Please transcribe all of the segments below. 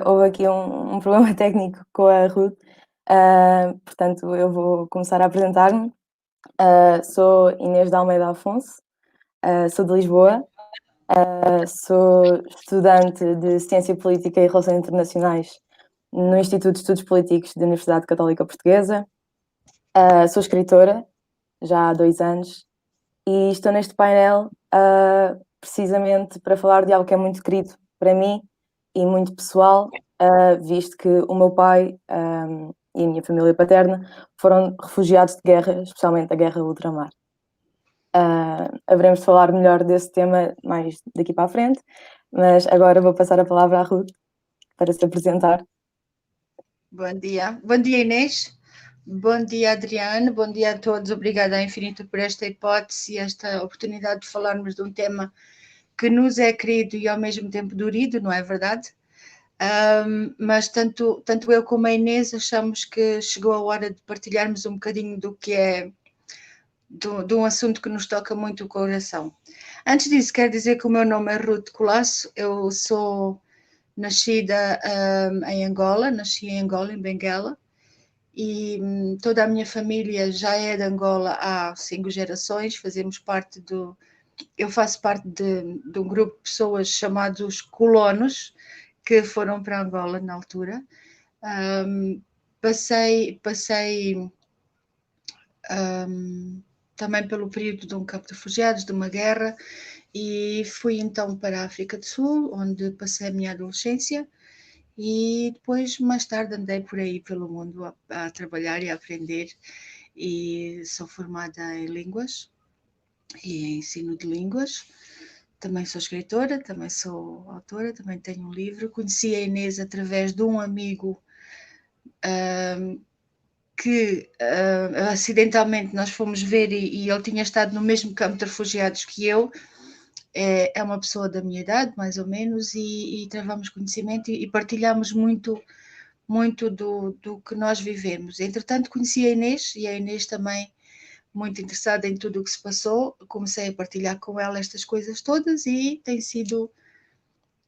Houve aqui um problema técnico com a Ruth, portanto eu vou começar a apresentar-me. Sou Inês de Almeida Afonso, sou de Lisboa, sou estudante de Ciência Política e Relações Internacionais no Instituto de Estudos Políticos da Universidade Católica Portuguesa. Sou escritora, já há 2 anos, e estou neste painel precisamente para falar de algo que é muito querido para mim e muito pessoal, visto que o meu pai e a minha família paterna foram refugiados de guerra, especialmente da guerra ultramar. Haveremos de falar melhor desse tema mais daqui para a frente, mas agora vou passar a palavra à Ruth para se apresentar. Bom dia Inês, bom dia Adriano, bom dia a todos, obrigada ao infinito por esta hipótese e esta oportunidade de falarmos de um tema que nos é querido e ao mesmo tempo dorido, não é verdade? Mas tanto eu como a Inês achamos que chegou a hora de partilharmos um bocadinho do que é de um assunto que nos toca muito o coração. Antes disso, quero dizer que o meu nome é Ruth Colasso, eu sou nascida em Angola, nasci em Angola, em Benguela, e toda a minha família já é de Angola há 5 gerações, eu faço parte de um grupo de pessoas chamados colonos, que foram para Angola na altura. Passei também pelo período de um campo de refugiados, de uma guerra, e fui então para a África do Sul, onde passei a minha adolescência, e depois, mais tarde, andei por aí pelo mundo a trabalhar e a aprender, e sou formada em línguas e em ensino de línguas. Também sou escritora, também sou autora, também tenho um livro. Conheci a Inês através de um amigo que acidentalmente nós fomos ver e ele tinha estado no mesmo campo de refugiados que eu. É uma pessoa da minha idade, mais ou menos, e travamos conhecimento e partilhamos muito do que nós vivemos. Entretanto, conheci a Inês, e a Inês também muito interessada em tudo o que se passou. Comecei a partilhar com ela estas coisas todas e tem sido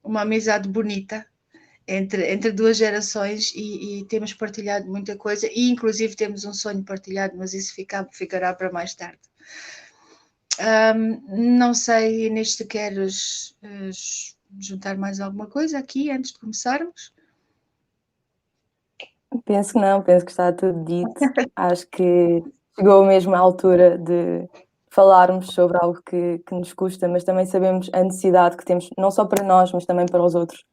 uma amizade bonita entre 2 gerações e temos partilhado muita coisa e inclusive temos um sonho partilhado, mas isso ficará para mais tarde. Não sei, Inês, se queres juntar mais alguma coisa aqui antes de começarmos? Penso que não, penso que está tudo dito. Acho que chegou mesmo à altura de falarmos sobre algo que nos custa, mas também sabemos a necessidade que temos, não só para nós, mas também para os outros,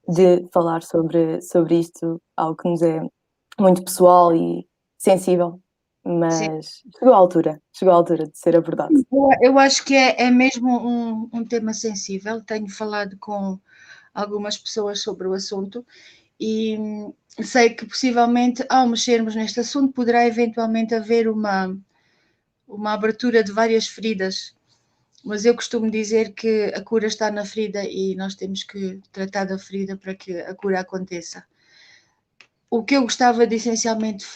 de falar sobre isto, algo que nos é muito pessoal e sensível, Sim. mas chegou à altura de ser abordado. Eu acho que é mesmo um tema sensível. Tenho falado com algumas pessoas sobre o assunto e sei que possivelmente ao mexermos neste assunto poderá eventualmente haver uma abertura de várias feridas, mas eu costumo dizer que a cura está na ferida e nós temos que tratar da ferida para que a cura aconteça. O que eu gostava de essencialmente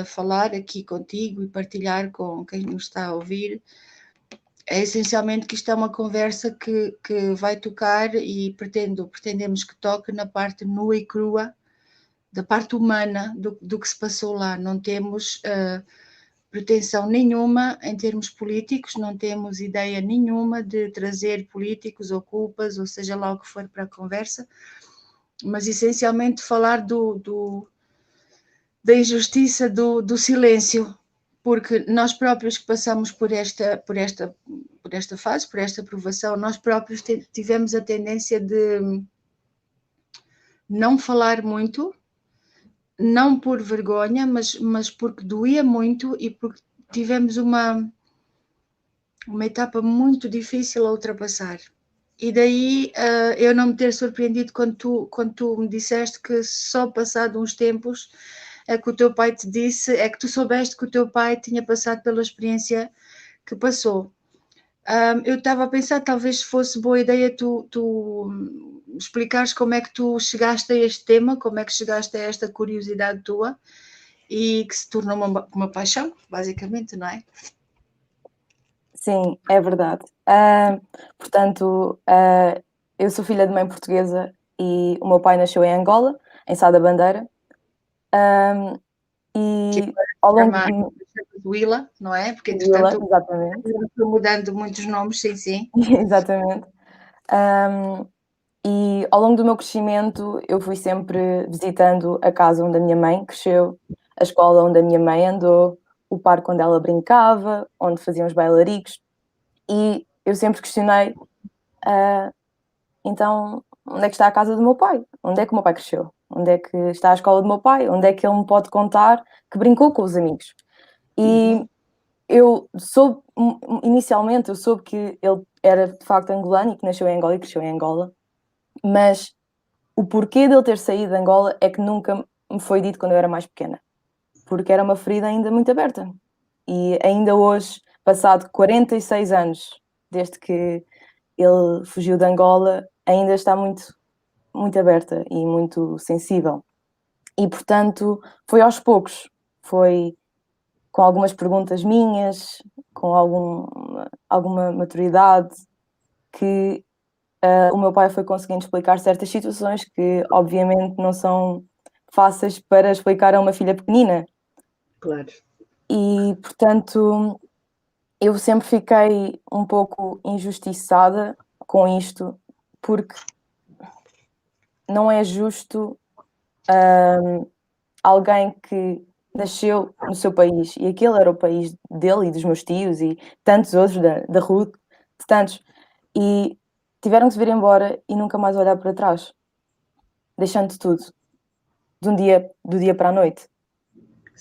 falar aqui contigo e partilhar com quem nos está a ouvir é essencialmente que isto é uma conversa que vai tocar e pretendemos que toque na parte nua e crua, da parte humana do que se passou lá. Não temos pretensão nenhuma em termos políticos, não temos ideia nenhuma de trazer políticos ou culpas, ou seja lá o que for para a conversa, mas essencialmente falar da injustiça do silêncio, porque nós próprios que passamos por esta fase, por esta provação, nós próprios tivemos a tendência de não falar muito, não por vergonha, mas porque doía muito e porque tivemos uma etapa muito difícil a ultrapassar. E daí eu não me ter surpreendido quando tu me disseste que só passado uns tempos é que o teu pai te disse, é que tu soubeste que o teu pai tinha passado pela experiência que passou. Eu estava a pensar, talvez fosse boa ideia tu explicares como é que tu chegaste a este tema, como é que chegaste a esta curiosidade tua e que se tornou uma paixão, basicamente, não é? Sim, é verdade. Portanto, eu sou filha de mãe portuguesa e o meu pai nasceu em Angola, em Sá da Bandeira. E ao longo de Willa, não é? Porque Vila, entretanto exatamente. estou mudando muitos nomes, sim, sim. Exatamente. E ao longo do meu crescimento eu fui sempre visitando a casa onde a minha mãe cresceu, a escola onde a minha mãe andou, o parque onde ela brincava, onde faziam os bailaricos, e eu sempre questionei, então, onde é que está a casa do meu pai? Onde é que o meu pai cresceu? Onde é que está a escola do meu pai? Onde é que ele me pode contar que brincou com os amigos? E eu soube, inicialmente eu soube que ele era de facto angolano e que nasceu em Angola e cresceu em Angola, mas o porquê dele ter saído de Angola é que nunca me foi dito quando eu era mais pequena, porque era uma ferida ainda muito aberta. E ainda hoje, passado 46 anos desde que ele fugiu de Angola, ainda está muito, muito aberta e muito sensível. E portanto, foi aos poucos, foi com algumas perguntas minhas, com alguma maturidade, que o meu pai foi conseguindo explicar certas situações que obviamente não são fáceis para explicar a uma filha pequenina. Claro. E portanto, eu sempre fiquei um pouco injustiçada com isto, porque não é justo, alguém que nasceu no seu país, e aquele era o país dele e dos meus tios e tantos outros, da Ruth, de tantos, e tiveram que se vir embora e nunca mais olhar para trás, deixando tudo, do dia para a noite.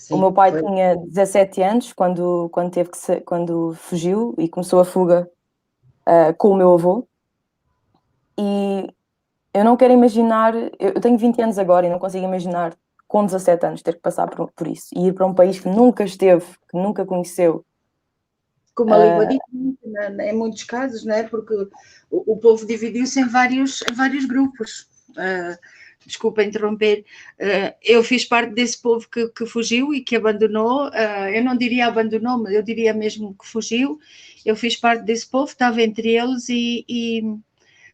O Sim, meu pai foi. tinha 17 anos quando fugiu e começou a fuga, com o meu avô, e eu não quero imaginar, eu tenho 20 anos agora e não consigo imaginar com 17 anos ter que passar por isso e ir para um país que nunca esteve, que nunca conheceu. Com uma língua diferente, em muitos casos, não é? Porque o povo dividiu-se em vários grupos. Desculpa interromper, eu fiz parte desse povo que fugiu e que abandonou, eu não diria abandonou, mas eu diria mesmo que fugiu. Eu fiz parte desse povo, estava entre eles e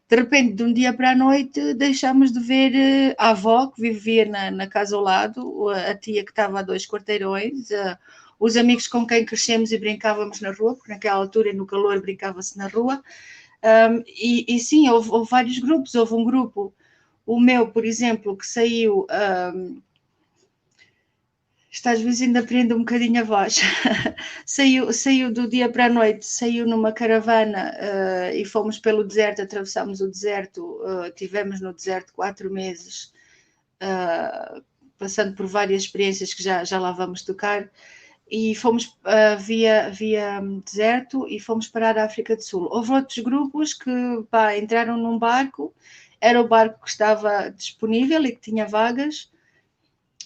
de repente, de um dia para a noite, deixámos de ver a avó que vivia na casa ao lado, a tia que estava a 2 quarteirões, os amigos com quem crescemos e brincávamos na rua, porque naquela altura, no calor, brincava-se na rua. E sim, houve vários grupos. Houve um grupo, o meu, por exemplo, que saiu. Isto às vezes ainda prende um bocadinho a voz. Saiu do dia para a noite, saiu numa caravana e fomos pelo deserto, atravessámos o deserto, tivemos no deserto 4 meses, passando por várias experiências que já lá vamos tocar, e fomos via deserto e fomos parar a África do Sul. Houve outros grupos que entraram num barco, era o barco que estava disponível e que tinha vagas,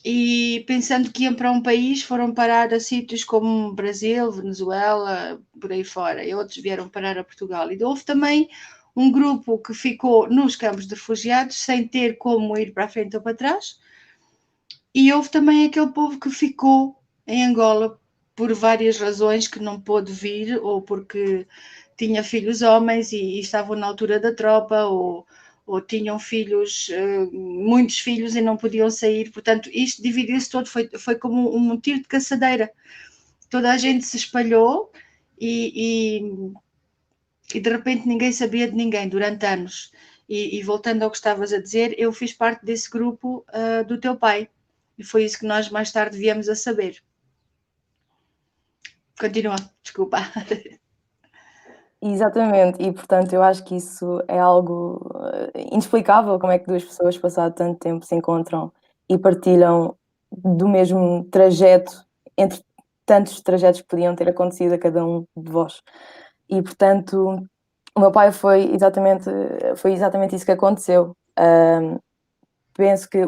e pensando que iam para um país, foram parar a sítios como Brasil, Venezuela, por aí fora, e outros vieram parar a Portugal. E houve também um grupo que ficou nos campos de refugiados sem ter como ir para a frente ou para trás, e houve também aquele povo que ficou em Angola por várias razões, que não pôde vir, ou porque tinha filhos homens e estavam na altura da tropa, ou tinham filhos, muitos filhos e não podiam sair. Portanto, isto dividiu-se todo, foi como um tiro de caçadeira. Toda a gente se espalhou e de repente ninguém sabia de ninguém durante anos. E voltando ao que estavas a dizer, eu fiz parte desse grupo do teu pai. E foi isso que nós mais tarde viemos a saber. Continua, desculpa. Exatamente, e portanto eu acho que isso é algo, inexplicável, como é que 2 pessoas passado tanto tempo se encontram e partilham do mesmo trajeto, entre tantos trajetos que podiam ter acontecido a cada um de vós. E portanto, o meu pai foi exatamente isso que aconteceu. Penso que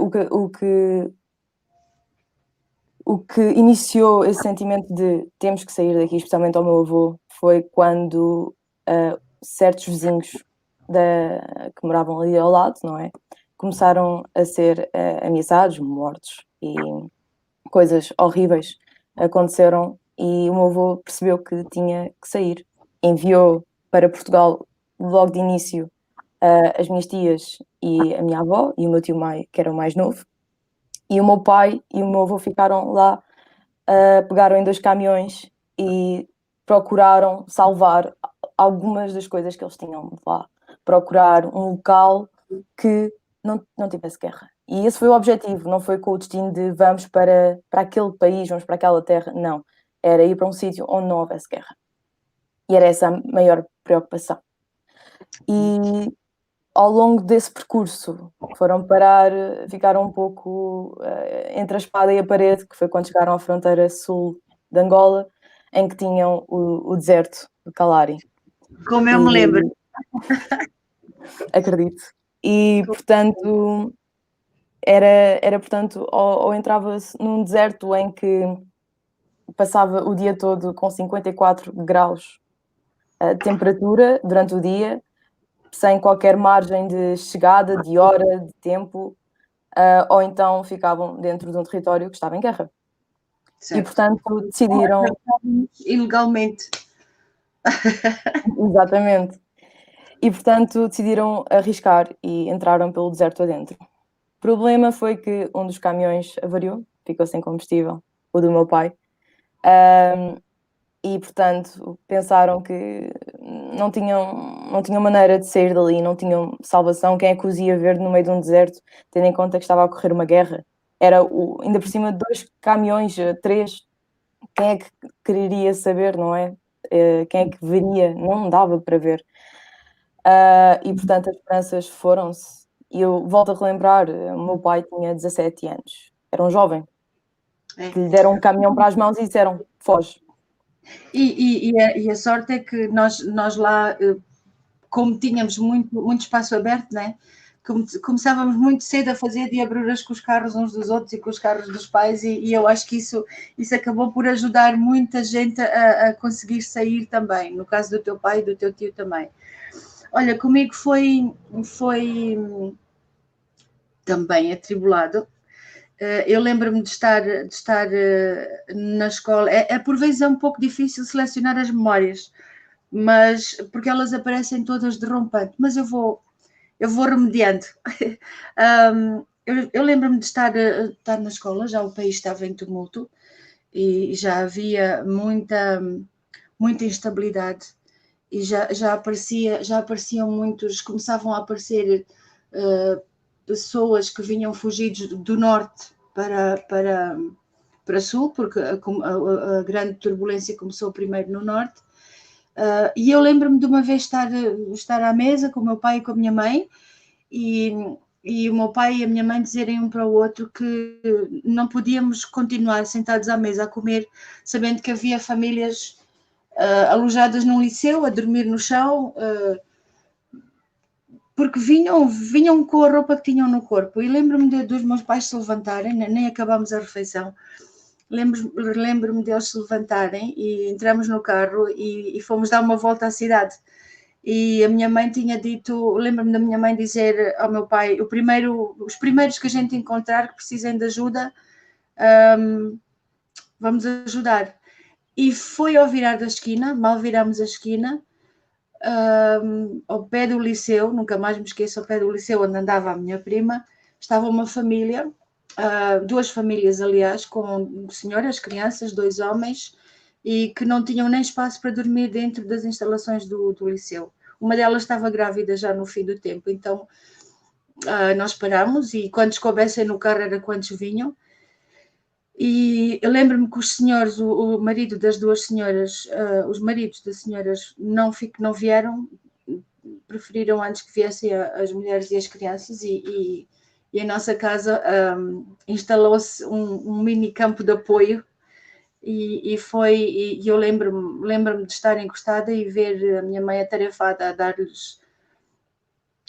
o que iniciou esse sentimento de temos que sair daqui, especialmente ao meu avô, foi quando certos vizinhos que moravam ali ao lado, não é? Começaram a ser ameaçados, mortos, e coisas horríveis aconteceram, e o meu avô percebeu que tinha que sair. Enviou para Portugal logo de início as minhas tias e a minha avó e o meu tio Mai, que era o mais novo, e o meu pai e o meu avô ficaram lá, pegaram em 2 caminhões e procuraram salvar algumas das coisas que eles tinham lá, procurar um local que não tivesse guerra. E esse foi o objetivo, não foi com o destino de vamos para aquele país, vamos para aquela terra, não. Era ir para um sítio onde não houvesse guerra. E era essa a maior preocupação. E ao longo desse percurso foram parar, ficaram um pouco entre a espada e a parede, que foi quando chegaram à fronteira sul de Angola, em que tinham o deserto de Kalahari. Como eu me lembro. Acredito. E, portanto, era portanto, ou entrava-se num deserto em que passava o dia todo com 54 graus de temperatura durante o dia, sem qualquer margem de chegada, de hora, de tempo, ou então ficavam dentro de um território que estava em guerra. Certo. E, portanto, decidiram... Ilegalmente. Exatamente. E, portanto, decidiram arriscar e entraram pelo deserto adentro. O problema foi que um dos caminhões avariou, ficou sem combustível, o do meu pai, e, portanto, pensaram que não tinham maneira de sair dali, não tinham salvação. Quem é que os ia ver no meio de um deserto, tendo em conta que estava a ocorrer uma guerra? Era ainda por cima 2 caminhões, 3, quem é que quereria saber, não é? Quem é que veria? Não dava para ver. E, portanto, as esperanças foram-se. E eu volto a relembrar, o meu pai tinha 17 anos, era um jovem, que lhe deram um caminhão para as mãos e disseram: foge. E a sorte é que nós lá, como tínhamos muito espaço aberto, né? Começávamos muito cedo a fazer diabruras com os carros uns dos outros e com os carros dos pais, e eu acho que isso acabou por ajudar muita gente a conseguir sair também, no caso do teu pai e do teu tio também. Olha, comigo foi também atribulado. Eu lembro-me de estar na escola. Por vezes é um pouco difícil selecionar as memórias, mas porque elas aparecem todas de rompante, mas eu vou remediando. Eu lembro-me de estar na escola, já o país estava em tumulto e já havia muita instabilidade, e já apareciam muitos, começavam a aparecer pessoas que vinham fugidos do norte para sul, porque a grande turbulência começou primeiro no norte. E eu lembro-me de uma vez estar à mesa com o meu pai e com a minha mãe, e o meu pai e a minha mãe dizerem um para o outro que não podíamos continuar sentados à mesa a comer, sabendo que havia famílias alojadas num liceu, a dormir no chão, porque vinham com a roupa que tinham no corpo. E lembro-me dos meus pais se levantarem, nem acabámos a refeição. Lembro-me deles se levantarem e entramos no carro e fomos dar uma volta à cidade. E a minha mãe tinha dito, lembro-me da minha mãe dizer ao meu pai: os primeiros que a gente encontrar que precisem de ajuda, vamos ajudar. E foi ao virar da esquina, mal virámos a esquina, ao pé do liceu, nunca mais me esqueço, ao pé do liceu onde andava a minha prima, estava uma família, 2 famílias, aliás, com senhoras, crianças, 2 homens, e que não tinham nem espaço para dormir dentro das instalações do liceu. Uma delas estava grávida já no fim do tempo, então nós parámos, e quantos coubessem no carro era quantos vinham. E eu lembro-me que os senhores, o marido das 2 senhoras, os maridos das senhoras não vieram, preferiram antes que viessem as mulheres e as crianças, e em nossa casa instalou-se um mini campo de apoio, e eu lembro-me de estar encostada e ver a minha mãe atarefada a dar-lhes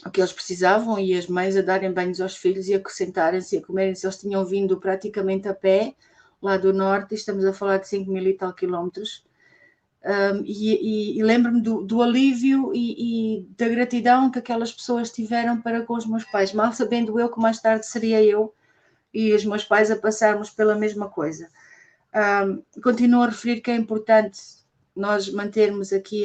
o que eles precisavam, e as mães a darem banhos aos filhos e a sentarem-se e a comerem-se. Eles tinham vindo praticamente a pé lá do norte, estamos a falar de 5.000 e tal quilómetros, e lembro-me do alívio e da gratidão que aquelas pessoas tiveram para com os meus pais, mal sabendo eu que mais tarde seria eu e os meus pais a passarmos pela mesma coisa. Continuo a referir que é importante nós mantermos aqui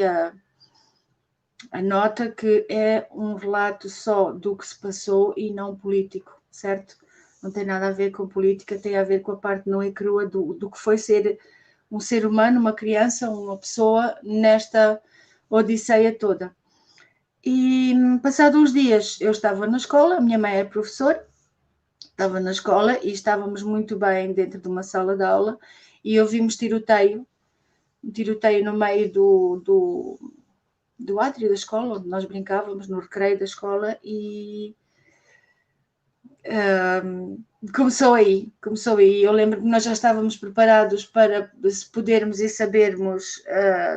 Anota que é um relato só do que se passou e não político, certo? Não tem nada a ver com política, tem a ver com a parte nua e crua do que foi ser um ser humano, uma criança, uma pessoa, nesta odisseia toda. E passados uns dias eu estava na escola, a minha mãe é professora, estava na escola e estávamos muito bem dentro de uma sala de aula e ouvimos tiroteio no meio do átrio da escola, onde nós brincávamos, no recreio da escola, e começou aí. Eu lembro que nós já estávamos preparados para se podermos e sabermos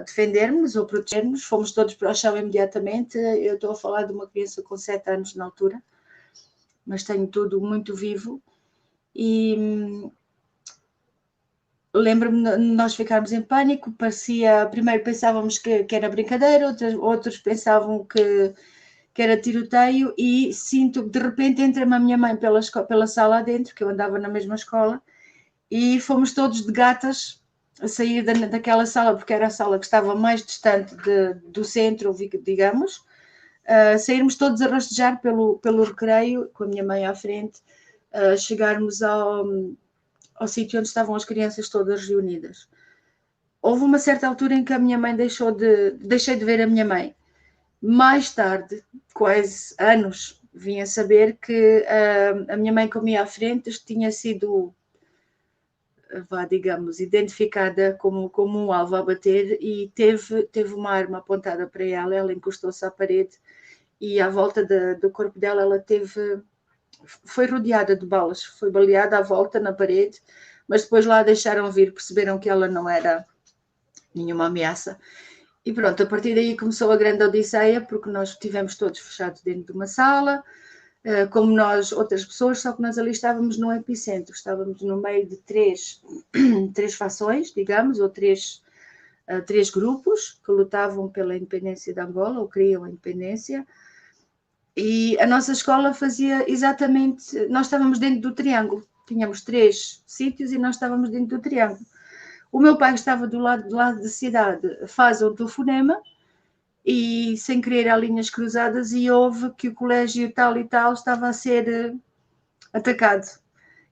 defendermos ou protegermos, fomos todos para o chão imediatamente. Eu estou a falar de uma criança com 7 anos na altura, mas tenho tudo muito vivo, e lembro-me de nós ficarmos em pânico. Primeiro pensávamos que era brincadeira, outros pensavam que era tiroteio, e sinto que de repente entra-me a minha mãe pela sala adentro, que eu andava na mesma escola, e fomos todos de gatas a sair daquela sala, porque era a sala que estava mais distante do centro, digamos, sairmos todos a rastejar pelo recreio, com a minha mãe à frente, chegarmos ao sítio onde estavam as crianças todas reunidas. Houve uma certa altura em que a minha mãe deixei de ver a minha mãe. Mais tarde, quase anos, vim a saber que a minha mãe comia à frente tinha sido, digamos, identificada como um alvo a bater, e teve uma arma apontada para ela encostou-se à parede, e à volta do corpo dela foi rodeada de balas, foi baleada à volta na parede, mas depois lá a deixaram vir, perceberam que ela não era nenhuma ameaça. E pronto, a partir daí começou a grande odisseia, porque nós estivemos todos fechados dentro de uma sala, como nós, outras pessoas, só que nós ali estávamos no epicentro, estávamos no meio de três fações, digamos, ou três grupos que lutavam pela independência de Angola, ou queriam a independência, e a nossa escola fazia exatamente, nós estávamos dentro do triângulo, tínhamos 3 sítios e nós estávamos dentro do triângulo. O meu pai estava do lado da cidade, faz um telefonema, e sem querer há linhas cruzadas, e houve que o colégio tal e tal estava a ser atacado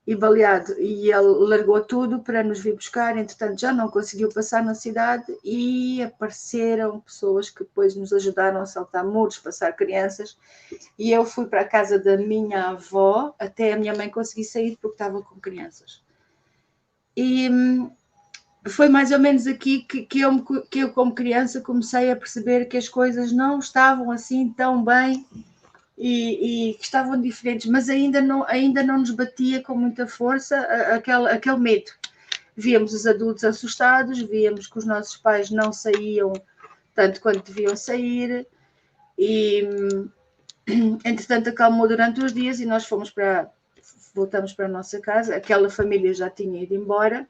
e baleado, e ele largou tudo para nos vir buscar. Entretanto já não conseguiu passar na cidade, e apareceram pessoas que depois nos ajudaram a saltar muros, passar crianças, e eu fui para a casa da minha avó até a minha mãe conseguir sair porque estava com crianças. E foi mais ou menos aqui que eu, como criança, comecei a perceber que as coisas não estavam assim tão bem, e que estavam diferentes, mas ainda não nos batia com muita força aquele medo. Víamos os adultos assustados, víamos que os nossos pais não saíam tanto quanto deviam sair, e entretanto acalmou durante os dias e nós voltamos para a nossa casa. Aquela família já tinha ido embora.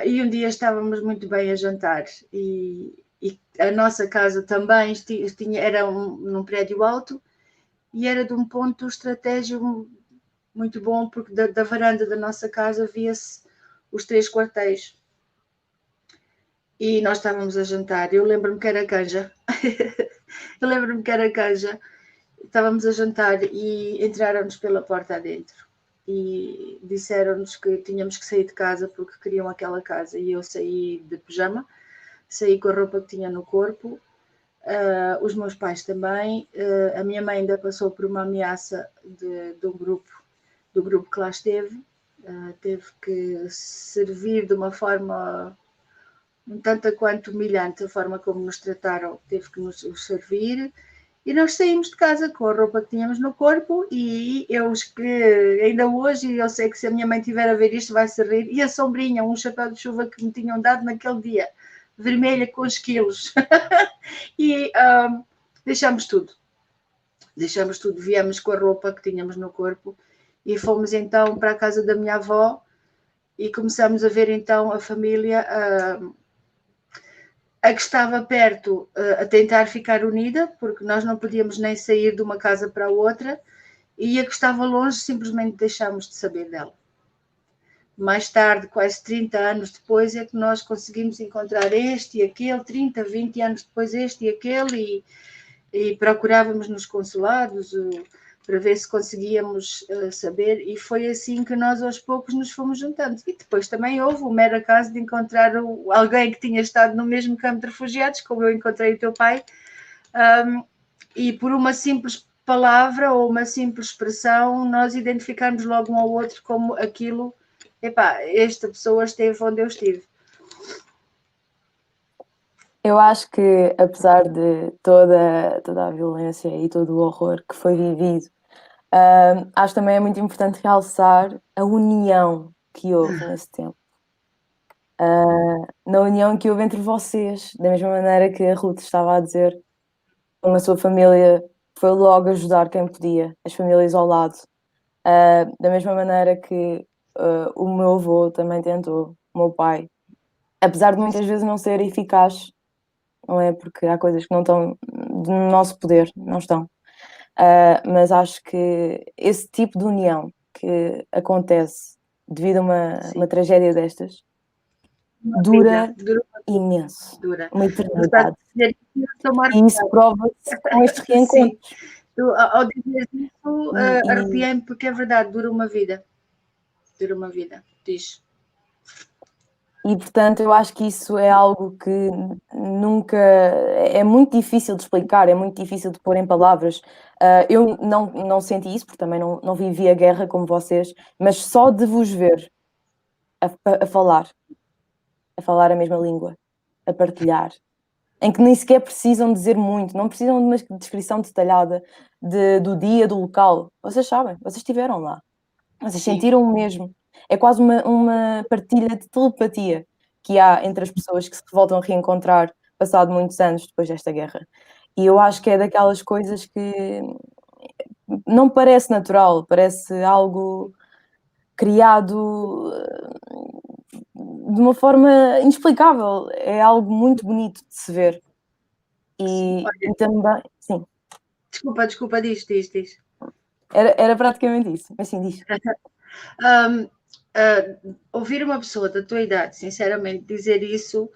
E um dia estávamos muito bem a jantar, e a nossa casa também era num prédio alto, e era de um ponto estratégico muito bom, porque da varanda da nossa casa via-se os 3 quartéis. E nós estávamos a jantar, eu lembro-me que era canja, estávamos a jantar e entraram-nos pela porta adentro. E disseram-nos que tínhamos que sair de casa porque queriam aquela casa, e eu saí de pijama, saí com a roupa que tinha no corpo, os meus pais também, a minha mãe ainda passou por uma ameaça do grupo que lá esteve, teve que servir de uma forma um tanto quanto humilhante, a forma como nos trataram, teve que nos servir. E nós saímos de casa com a roupa que tínhamos no corpo, e eu que ainda hoje, eu sei que se a minha mãe tiver a ver isto vai se rir, e a sombrinha, um chapéu de chuva que me tinham dado naquele dia, vermelha com os quilos. E deixamos tudo, viemos com a roupa que tínhamos no corpo e fomos então para a casa da minha avó, e começamos a ver então a família a que estava perto a tentar ficar unida, porque nós não podíamos nem sair de uma casa para a outra, e a que estava longe simplesmente deixámos de saber dela. mais tarde, quase 30 anos depois, é que nós conseguimos encontrar este e aquele, 30, 20 anos depois este e aquele, e procurávamos nos consulados para ver se conseguíamos saber, e foi assim que nós aos poucos nos fomos juntando. E depois também houve o mero acaso de encontrar alguém que tinha estado no mesmo campo de refugiados, como eu encontrei o teu pai, e por uma simples palavra ou uma simples expressão, nós identificarmos logo um ao outro como aquilo, epá, esta pessoa esteve onde eu estive. Eu acho que, apesar de toda a violência e todo o horror que foi vivido, acho também é muito importante realçar a união que houve nesse tempo. Na união que houve entre vocês, da mesma maneira que a Ruth estava a dizer, como a sua família foi logo ajudar quem podia, as famílias ao lado. Da mesma maneira que o meu avô também tentou, o meu pai, apesar de muitas vezes não ser eficaz, não é? Porque há coisas que não estão no nosso poder, não estão. Mas acho que esse tipo de união que acontece devido a uma tragédia destas dura imenso, Dura. uma eternidade. Dizer que eu sou E isso prova-se com estes Sim, reencontros. ao dizer isso, E, arrepiei-me, porque é verdade, dura uma vida. Dura uma vida, diz. E, portanto, eu acho que isso é algo que nunca... É muito difícil de explicar, é muito difícil de pôr em palavras. Eu não senti isso, porque também não vivi a guerra como vocês, mas só de vos ver a falar a mesma língua, a partilhar, em que nem sequer precisam dizer muito, não precisam de uma descrição detalhada do dia, do local. Vocês sabem, vocês estiveram lá. Vocês Sim. sentiram o mesmo. É quase uma partilha de telepatia que há entre as pessoas que se voltam a reencontrar passado muitos anos depois desta guerra. E eu acho que é daquelas coisas que não parece natural, parece algo criado de uma forma inexplicável. É algo muito bonito de se ver. E também, sim, Desculpa, diz. era praticamente isso, mas sim, diz. Ouvir uma pessoa da tua idade, sinceramente, dizer isso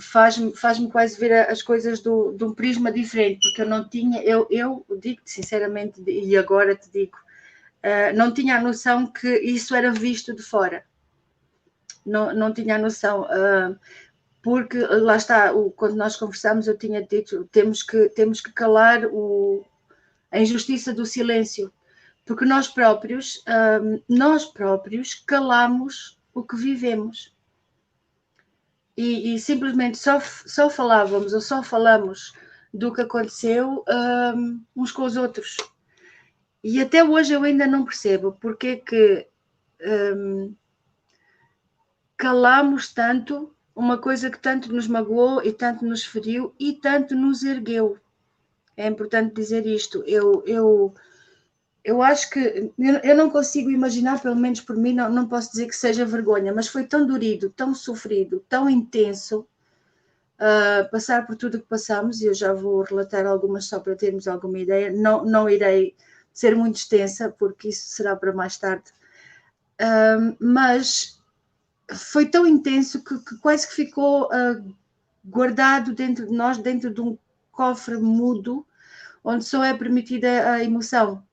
faz-me quase ver as coisas de um prisma diferente, porque eu não tinha, eu digo-te sinceramente, e agora te digo, não tinha a noção que isso era visto de fora. Não tinha a noção, porque lá está, quando nós conversamos eu tinha dito, temos que calar a injustiça do silêncio, porque nós próprios calamos o que vivemos. E simplesmente só falávamos ou só falamos do que aconteceu uns com os outros. E até hoje eu ainda não percebo porque é que calamos tanto uma coisa que tanto nos magoou e tanto nos feriu e tanto nos ergueu. É importante dizer isto. Eu acho que eu não consigo imaginar, pelo menos por mim, não posso dizer que seja vergonha, mas foi tão dorido, tão sofrido, tão intenso passar por tudo o que passamos, e eu já vou relatar algumas só para termos alguma ideia. Não irei ser muito extensa, porque isso será para mais tarde, mas foi tão intenso que quase que ficou guardado dentro de nós, dentro de um cofre mudo, onde só é permitida a emoção.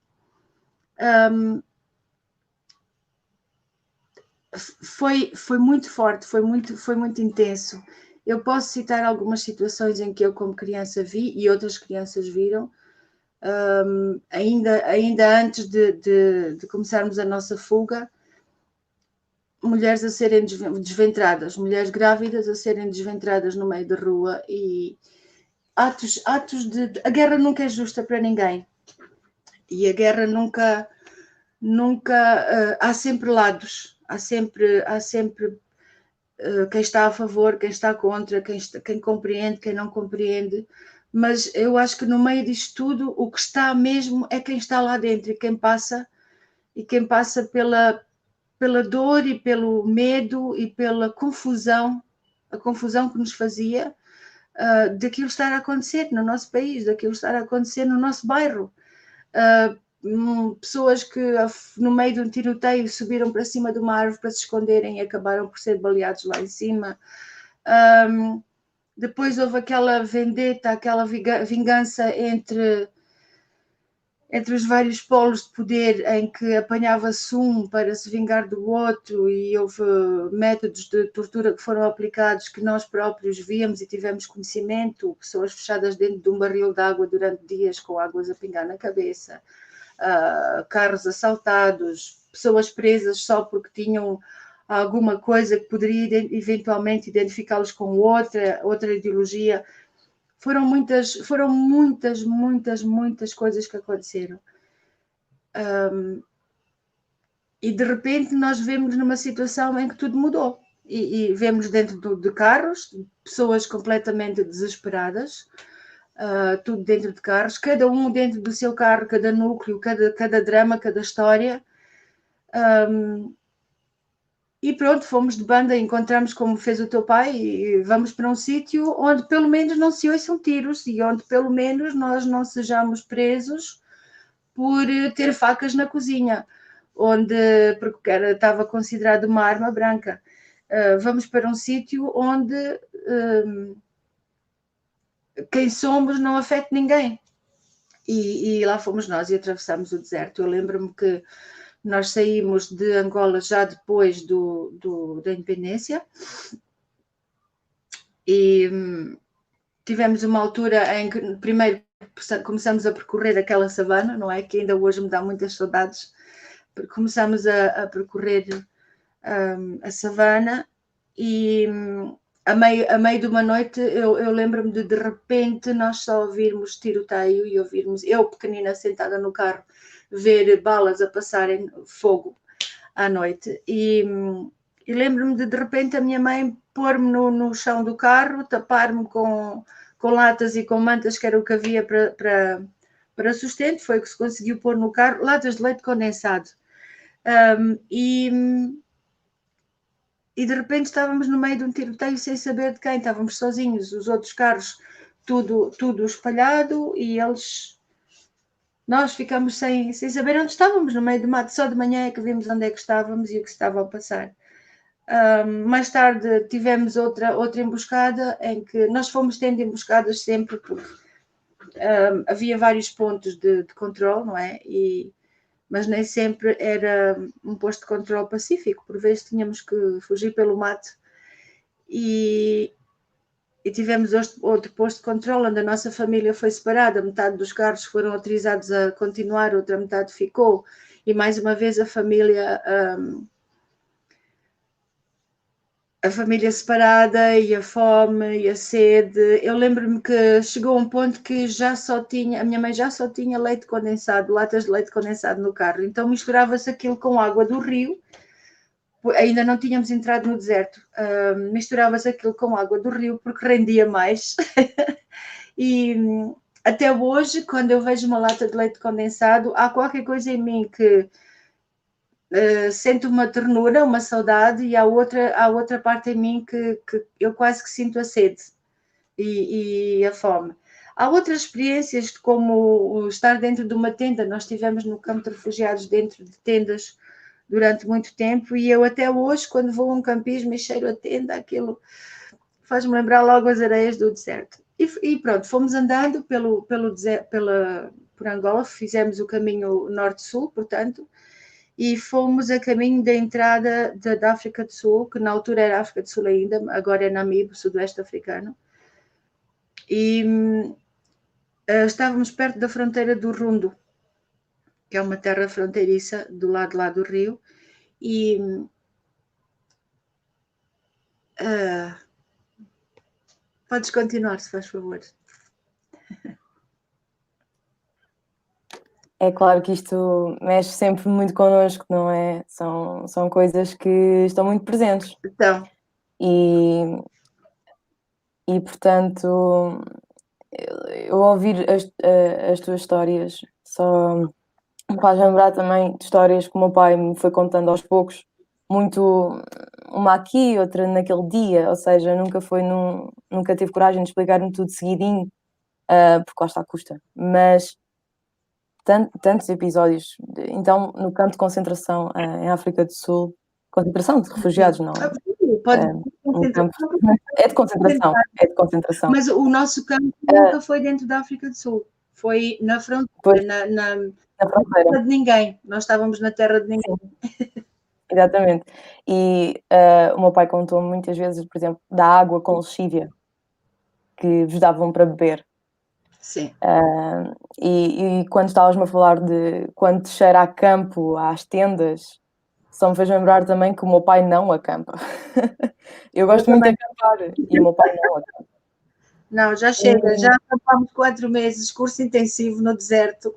Foi muito forte, foi muito intenso. Eu posso citar algumas situações em que eu, como criança, vi e outras crianças viram, ainda antes de começarmos a nossa fuga, mulheres a serem desventradas, mulheres grávidas a serem desventradas no meio da rua, e atos de... A guerra nunca é justa para ninguém, e a guerra nunca há sempre lados, há sempre quem está a favor, quem está contra, quem compreende, quem não compreende, mas eu acho que no meio disto tudo o que está mesmo é quem está lá dentro, e quem passa pela dor e pelo medo e pela confusão, a confusão que nos fazia daquilo estar a acontecer no nosso país, daquilo estar a acontecer no nosso bairro. pessoas que no meio de um tiroteio subiram para cima de uma árvore para se esconderem e acabaram por ser baleados lá em cima. Depois houve aquela vendetta, aquela vingança entre os vários polos de poder, em que apanhava-se um para se vingar do outro, e houve métodos de tortura que foram aplicados que nós próprios víamos e tivemos conhecimento, pessoas fechadas dentro de um barril de água durante dias com águas a pingar na cabeça, carros assaltados, pessoas presas só porque tinham alguma coisa que poderia eventualmente identificá-los com outra ideologia. Foram muitas coisas que aconteceram. E de repente nós vemos numa situação em que tudo mudou. E vemos dentro de carros, pessoas completamente desesperadas, tudo dentro de carros, cada um dentro do seu carro, cada núcleo, cada drama, cada história. E pronto, fomos de banda, encontramos como fez o teu pai e vamos para um sítio onde pelo menos não se ouçam tiros e onde pelo menos nós não sejamos presos por ter facas na cozinha, porque estava considerado uma arma branca. Vamos para um sítio onde quem somos não afeta ninguém. E lá fomos nós e atravessamos o deserto. Eu lembro-me que nós saímos de Angola já depois da independência e tivemos uma altura em que primeiro começamos a percorrer aquela savana, não é? Que ainda hoje me dá muitas saudades, porque começamos a percorrer a savana e a meio de uma noite eu lembro-me de repente nós só ouvirmos tiroteio e ouvirmos, eu pequenina sentada no carro, ver balas a passarem fogo à noite e lembro-me de repente a minha mãe pôr-me no chão do carro, tapar-me com latas e com mantas, que era o que havia para sustento, foi o que se conseguiu pôr no carro, latas de leite condensado. E de repente estávamos no meio de um tiroteio sem saber de quem, estávamos sozinhos, os outros carros tudo espalhado e nós ficamos sem saber onde estávamos, no meio do mato. Só de manhã é que vimos onde é que estávamos e o que estava a passar. Mais tarde tivemos outra emboscada em que nós fomos tendo emboscadas sempre porque havia vários pontos de controle, não é? Mas nem sempre era um posto de controle pacífico, por vezes tínhamos que fugir pelo mato e tivemos outro posto de controle onde a nossa família foi separada, metade dos carros foram autorizados a continuar, outra metade ficou, e mais uma vez a família separada e a fome e a sede. Eu lembro-me que chegou um ponto que a minha mãe já só tinha leite condensado, latas de leite condensado no carro, então misturava-se aquilo com água do rio, ainda não tínhamos entrado no deserto, misturava-se aquilo com água do rio porque rendia mais e até hoje quando eu vejo uma lata de leite condensado há qualquer coisa em mim que sinto uma ternura, uma saudade, e há outra parte em mim que eu quase que sinto a sede e a fome. Há outras experiências, como estar dentro de uma tenda. Nós estivemos no campo de refugiados dentro de tendas durante muito tempo, e eu até hoje, quando vou a um campismo e cheiro a tenda, aquilo faz-me lembrar logo as areias do deserto. E pronto, fomos andando por Angola, fizemos o caminho norte-sul, portanto, e fomos a caminho da entrada da África do Sul, que na altura era África do Sul ainda, agora é Namibe, sudoeste africano, e estávamos perto da fronteira do Rundo, que é uma terra fronteiriça do lado lá do rio, e podes continuar, se faz favor. É claro que isto mexe sempre muito connosco, não é? São coisas que estão muito presentes. Então, E portanto, eu ouvir as tuas histórias só me faz lembrar também de histórias que o meu pai me foi contando aos poucos, muito uma aqui, outra naquele dia, ou seja, nunca tive coragem de explicar-me tudo seguidinho, porque lá está, custa. Mas tantos episódios. Então, no campo de concentração, em África do Sul, concentração de refugiados, não, Pode um campo é de concentração, é de concentração. Mas o nosso campo nunca foi dentro da África do Sul, foi na fronteira, Pois, na na fronteira. terra de ninguém, nós estávamos na terra de ninguém. Sim, exatamente. E, o meu pai contou-me muitas vezes, por exemplo, da água com lexívia que vos davam para beber. Sim. E quando estavas-me a falar de quando te cheira a campo, às tendas, só me fez lembrar também que o meu pai não acampa. Eu gosto muito de acampar e o meu pai não acampa. Não, já chega, já acampámos 4 meses, curso intensivo no deserto.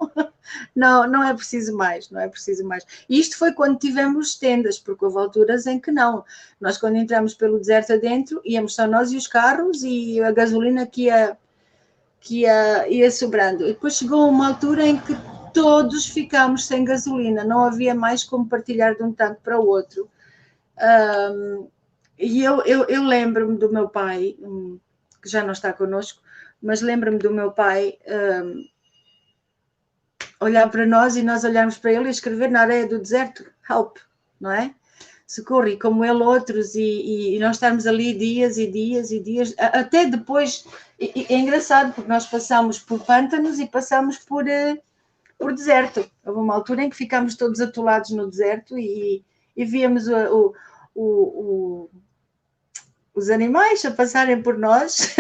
Não, não é preciso mais, não é preciso mais. E isto foi quando tivemos tendas, porque houve alturas em que não. Nós, quando entramos pelo deserto adentro, íamos só nós e os carros e a gasolina ia sobrando. E depois chegou uma altura em que todos ficámos sem gasolina, não havia mais como partilhar de um tanque para o outro. E eu lembro-me do meu pai, que já não está connosco, mas lembro-me do meu pai olhar para nós e nós olharmos para ele e escrever na areia do deserto, help, não é? Socorro, e como ele outros, e nós estarmos ali dias e dias e dias, até depois, é engraçado, porque nós passamos por pântanos e passamos por deserto. Houve uma altura em que ficámos todos atolados no deserto e víamos os animais a passarem por nós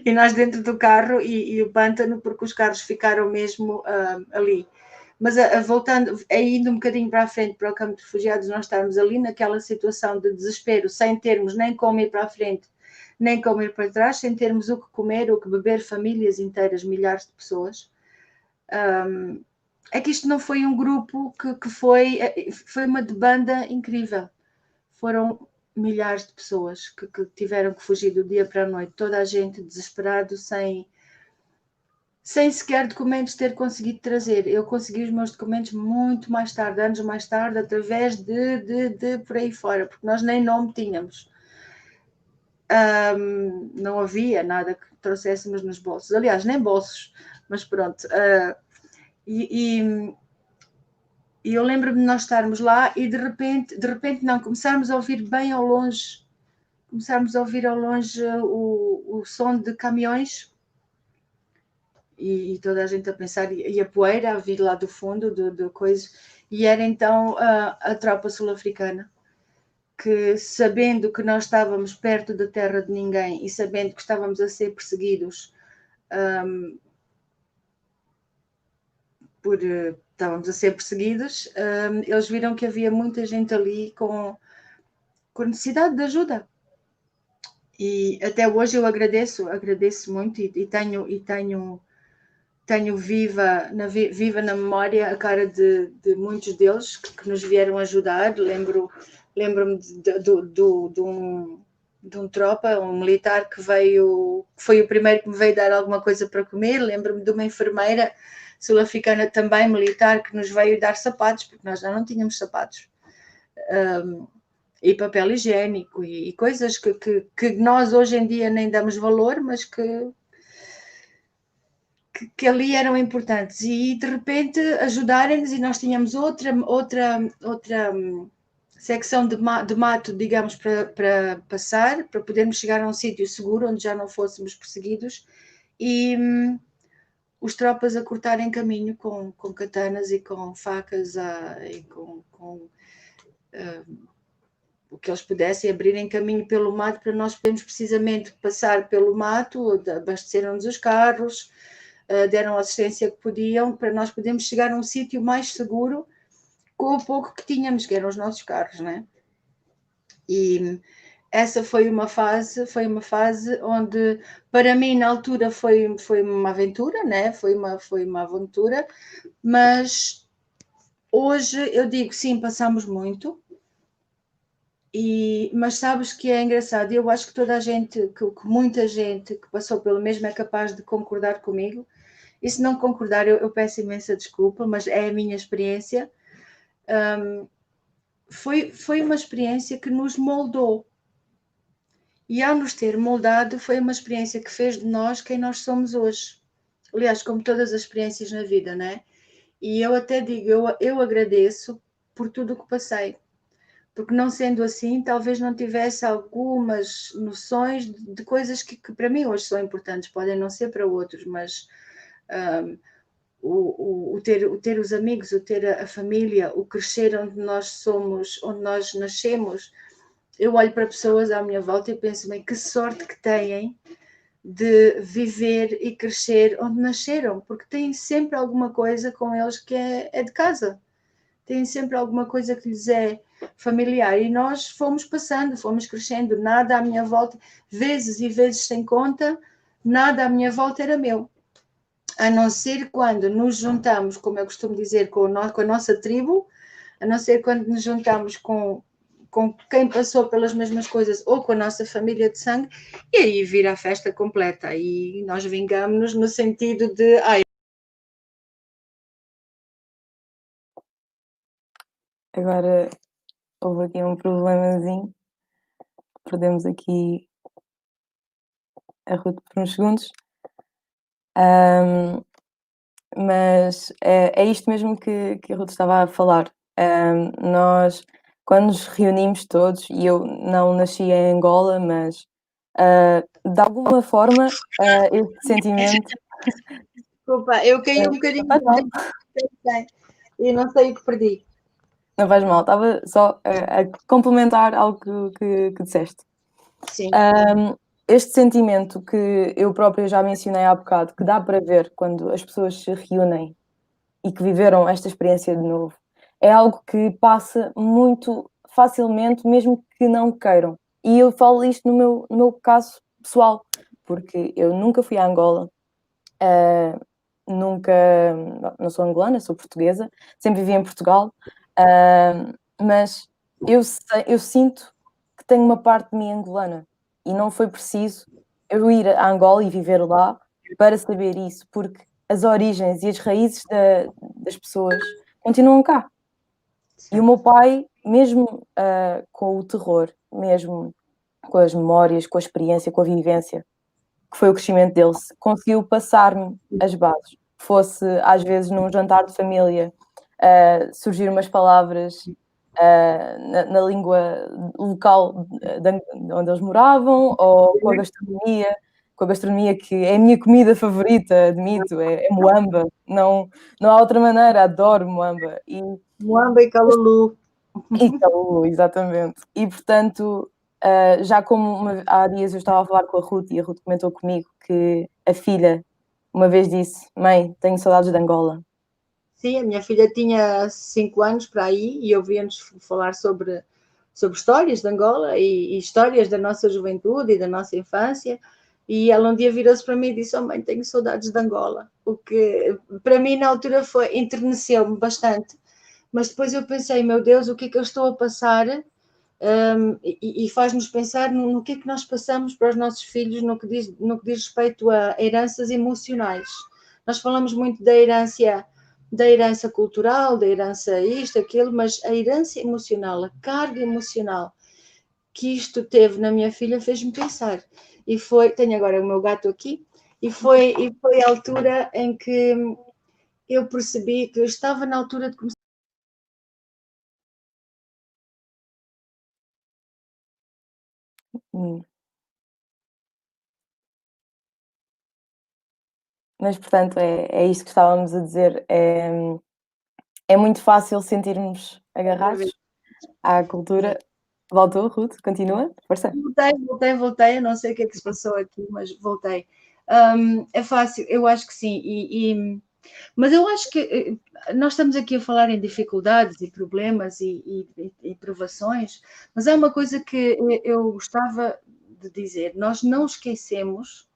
e nós dentro do carro e o pântano, porque os carros ficaram mesmo ali. Mas voltando, indo um bocadinho para a frente, para o campo de refugiados, nós estávamos ali naquela situação de desespero, sem termos nem como ir para a frente, nem como ir para trás, sem termos o que comer, o que beber, famílias inteiras, milhares de pessoas. É que isto não foi um grupo que foi uma banda incrível. Foram milhares de pessoas que tiveram que fugir do dia para a noite, toda a gente desesperado, sem sequer documentos ter conseguido trazer. Eu consegui os meus documentos muito mais tarde, anos mais tarde, através de por aí fora, porque nós nem nome tínhamos. Não havia nada que trouxéssemos nos bolsos. Aliás, nem bolsos, mas pronto. E eu lembro-me de nós estarmos lá e de repente não, começarmos a ouvir bem ao longe, o som de caminhões e toda a gente a pensar, e a poeira a vir lá do fundo do coisa, e era então a tropa sul-africana, que sabendo que nós estávamos perto da terra de ninguém e sabendo que estávamos a ser perseguidos estávamos a ser perseguidos, eles viram que havia muita gente ali com necessidade de ajuda. E até hoje eu agradeço muito e tenho viva na memória a cara de muitos deles que nos vieram ajudar. Lembro-me de um tropa, um militar que foi o primeiro que me veio dar alguma coisa para comer. Lembro-me de uma enfermeira sul-africana também, militar, que nos veio dar sapatos, porque nós já não tínhamos sapatos. E papel higiênico e coisas que nós hoje em dia nem damos valor, mas que ali eram importantes, e de repente ajudarem-nos, e nós tínhamos outra secção de mato, digamos, para passar, para podermos chegar a um sítio seguro, onde já não fôssemos perseguidos, e os tropas a cortarem caminho com katanas e com facas e com o que eles pudessem, abrirem caminho pelo mato para nós podermos precisamente passar pelo mato, abasteceram-nos os carros, deram a assistência que podiam para nós podermos chegar a um sítio mais seguro com o pouco que tínhamos, que eram os nossos carros, né? E essa foi uma fase onde, para mim, na altura, foi uma aventura, né? Foi uma aventura, mas hoje eu digo, sim, passamos muito, mas sabes que é engraçado, eu acho que toda a gente, que muita gente que passou pelo mesmo é capaz de concordar comigo, e se não concordar eu peço imensa desculpa, mas é a minha experiência. Foi uma experiência que nos moldou, e ao nos ter moldado foi uma experiência que fez de nós quem nós somos hoje, aliás, como todas as experiências na vida, não é? E eu até digo, eu agradeço por tudo o que passei, porque não sendo assim, talvez não tivesse algumas noções de coisas que para mim hoje são importantes, podem não ser para outros, mas o ter os amigos, o ter a família, o crescer onde nós somos, onde nós nascemos, eu olho para pessoas à minha volta e penso, bem, que sorte que têm de viver e crescer onde nasceram, porque têm sempre alguma coisa com eles que é de casa, têm sempre alguma coisa que lhes é familiar, e nós fomos passando, fomos crescendo, nada à minha volta, vezes e vezes sem conta, nada à minha volta era meu, a não ser quando nos juntamos, como eu costumo dizer, com a nossa tribo, a não ser quando nos juntamos com quem passou pelas mesmas coisas ou com a nossa família de sangue, e aí vira a festa completa. E nós vingamos-nos no sentido de. Agora houve aqui um problemazinho, perdemos aqui a Ruth por uns segundos. Mas é isto mesmo que a Ruth estava a falar. Nós, quando nos reunimos todos, e eu não nasci em Angola, mas de alguma forma este sentimento. Desculpa, eu caí um bocadinho. Não faz mal. E não sei o que perdi. Não faz mal, estava só a complementar algo que disseste. Sim. Este sentimento que eu própria já mencionei há bocado, que dá para ver quando as pessoas se reúnem e que viveram esta experiência de novo, é algo que passa muito facilmente, mesmo que não queiram. E eu falo isto no meu caso pessoal, porque eu nunca fui a Angola, nunca, não sou angolana, sou portuguesa, sempre vivi em Portugal, mas eu sinto que tenho uma parte de mim angolana e não foi preciso eu ir a Angola e viver lá para saber isso, porque as origens e as raízes das pessoas continuam cá. E o meu pai, mesmo com o terror, mesmo com as memórias, com a experiência, com a vivência, que foi o crescimento dele, conseguiu passar-me as bases. Fosse, às vezes, num jantar de família, surgir umas palavras na língua local de onde eles moravam, ou com a gastronomia que é a minha comida favorita, admito, é moamba. Não há outra maneira, adoro moamba. Moamba e Calulu. Então, exatamente. E portanto, já como há dias eu estava a falar com a Ruth e a Ruth comentou comigo que a filha uma vez disse: "Mãe, tenho saudades de Angola". Sim, a minha filha tinha 5 anos para aí e ouvia-nos falar sobre histórias de Angola e histórias da nossa juventude e da nossa infância. E ela um dia virou-se para mim e disse: "Oh mãe, tenho saudades de Angola". O que para mim na altura enterneceu-me bastante. Mas depois eu pensei: meu Deus, o que é que eu estou a passar? E faz-nos pensar no que é que nós passamos para os nossos filhos no que diz respeito a heranças emocionais. Nós falamos muito da herança cultural, da herança isto, aquilo, mas a herança emocional, a carga emocional que isto teve na minha filha fez-me pensar. E tenho agora o meu gato aqui, e foi a altura em que eu percebi que eu estava na altura de começar. Hum. Mas portanto é isto que estávamos a dizer, é muito fácil sentirmos agarrados à cultura. Voltou, Ruth? Continua? Força. Voltei, eu não sei o que é que se passou aqui, mas voltei. É fácil, eu acho que sim, mas eu acho que nós estamos aqui a falar em dificuldades e problemas e provações, mas há uma coisa que eu gostava de dizer: nós não esquecemos,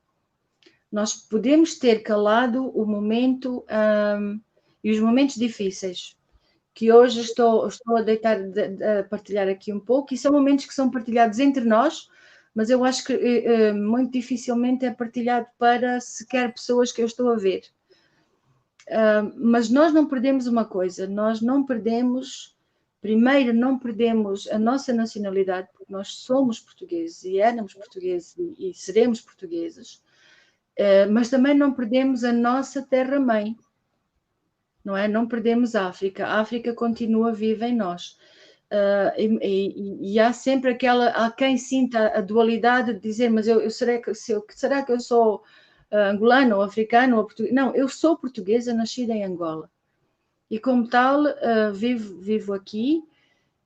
nós podemos ter calado o momento e os momentos difíceis, que hoje estou a partilhar aqui um pouco, e são momentos que são partilhados entre nós, mas eu acho que muito dificilmente é partilhado para sequer pessoas que eu estou a ver. Mas nós não perdemos uma coisa, nós não perdemos, primeiro, não perdemos a nossa nacionalidade, porque nós somos portugueses e éramos portugueses e seremos portugueses, mas também não perdemos a nossa terra-mãe. não é? Não perdemos a África. A África continua viva em nós. E há sempre há quem sinta a dualidade de dizer, mas será que eu sou angolana ou africana ou portuguesa? Não, eu sou portuguesa, nascida em Angola. E como tal, vivo aqui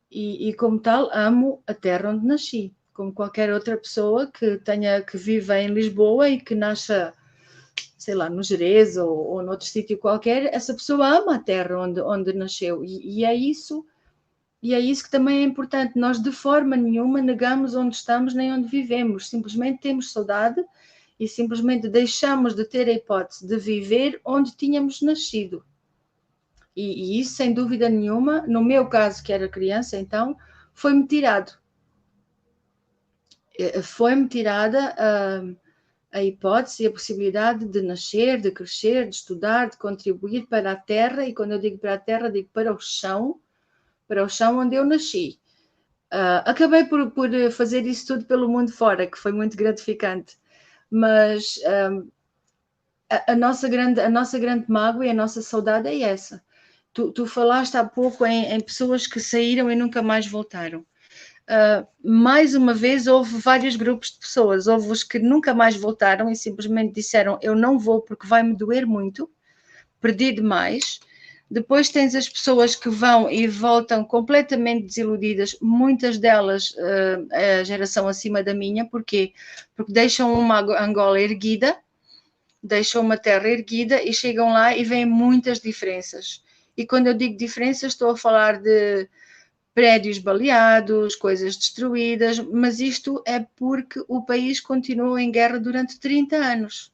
e como tal, amo a terra onde nasci. Como qualquer outra pessoa que viva em Lisboa e que nasça, sei lá, no Jerez ou noutro sítio qualquer, essa pessoa ama a terra onde nasceu. E é isso. E é isso que também é importante. Nós, de forma nenhuma, negamos onde estamos nem onde vivemos. Simplesmente temos saudade e simplesmente deixamos de ter a hipótese de viver onde tínhamos nascido. E isso, sem dúvida nenhuma, no meu caso, que era criança, então, foi-me tirado. Foi-me tirada a hipótese e a possibilidade de nascer, de crescer, de estudar, de contribuir para a terra. E quando eu digo para a terra, digo para o chão onde eu nasci. Acabei por fazer isso tudo pelo mundo fora, que foi muito gratificante. Mas a nossa grande mágoa e a nossa saudade é essa. Tu falaste há pouco em pessoas que saíram e nunca mais voltaram. Mais uma vez, houve vários grupos de pessoas. Houve os que nunca mais voltaram e simplesmente disseram: eu não vou porque vai-me doer muito, perdi demais. Depois tens as pessoas que vão e voltam completamente desiludidas, muitas delas a geração acima da minha. Porquê? Porque deixam uma Angola erguida, deixam uma terra erguida e chegam lá e veem muitas diferenças. E quando eu digo diferenças, estou a falar de prédios baleados, coisas destruídas, mas isto é porque o país continuou em guerra durante 30 anos.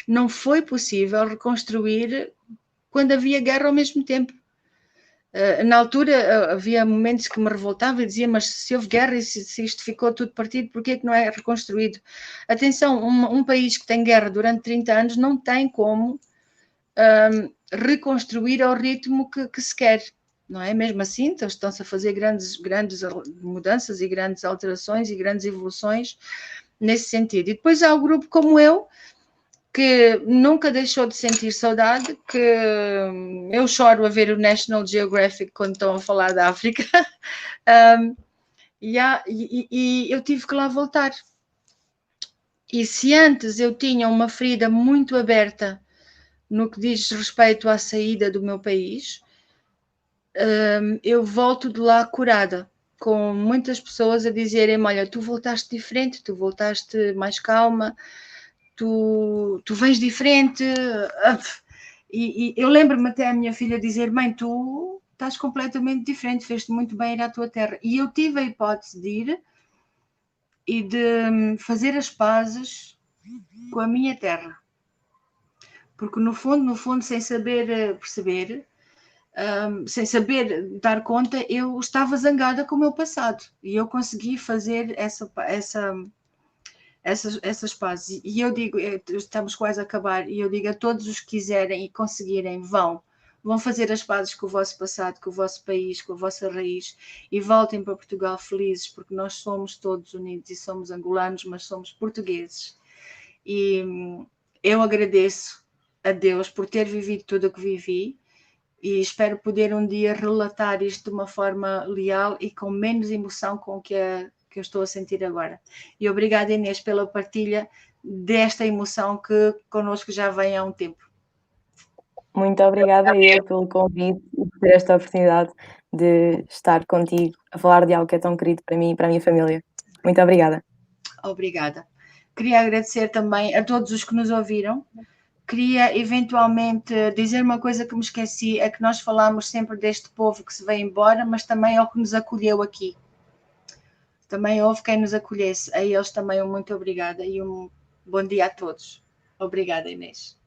Não foi possível reconstruir quando havia guerra ao mesmo tempo. Na altura havia momentos que me revoltava e dizia, mas se houve guerra e se isto ficou tudo partido, porquê é que não é reconstruído? Atenção, um país que tem guerra durante 30 anos não tem como reconstruir ao ritmo que se quer, não é? Mesmo assim, estão-se a fazer grandes mudanças e grandes alterações e grandes evoluções nesse sentido. E depois há o grupo como eu, que nunca deixou de sentir saudade, que eu choro a ver o National Geographic quando estão a falar da África, e eu tive que lá voltar. E se antes eu tinha uma ferida muito aberta no que diz respeito à saída do meu país, eu volto de lá curada, com muitas pessoas a dizerem-me, olha, tu voltaste diferente, tu voltaste mais calma, tu vens diferente. E eu lembro-me até a minha filha dizer, mãe, tu estás completamente diferente, fez-te muito bem ir à tua terra. E eu tive a hipótese de ir e de fazer as pazes com a minha terra. Porque no fundo, sem saber perceber, sem saber dar conta, eu estava zangada com o meu passado. E eu consegui fazer essas pazes. E eu digo, estamos quase a acabar, e eu digo a todos os que quiserem e conseguirem, vão fazer as pazes com o vosso passado, com o vosso país, com a vossa raiz, e voltem para Portugal felizes, porque nós somos todos unidos e somos angolanos, mas somos portugueses. E eu agradeço a Deus por ter vivido tudo o que vivi, e espero poder um dia relatar isto de uma forma leal e com menos emoção com que eu estou a sentir agora. E obrigada, Inês, pela partilha desta emoção que connosco já vem há um tempo. Muito obrigada eu pelo convite e por ter esta oportunidade de estar contigo a falar de algo que é tão querido para mim e para a minha família. Muito obrigada. Obrigada. Queria agradecer também a todos os que nos ouviram. Queria eventualmente dizer uma coisa que me esqueci, é que nós falamos sempre deste povo que se veio embora, mas também é o que nos acolheu aqui. Também houve quem nos acolhesse. A eles também muito obrigada e um bom dia a todos. Obrigada, Inês.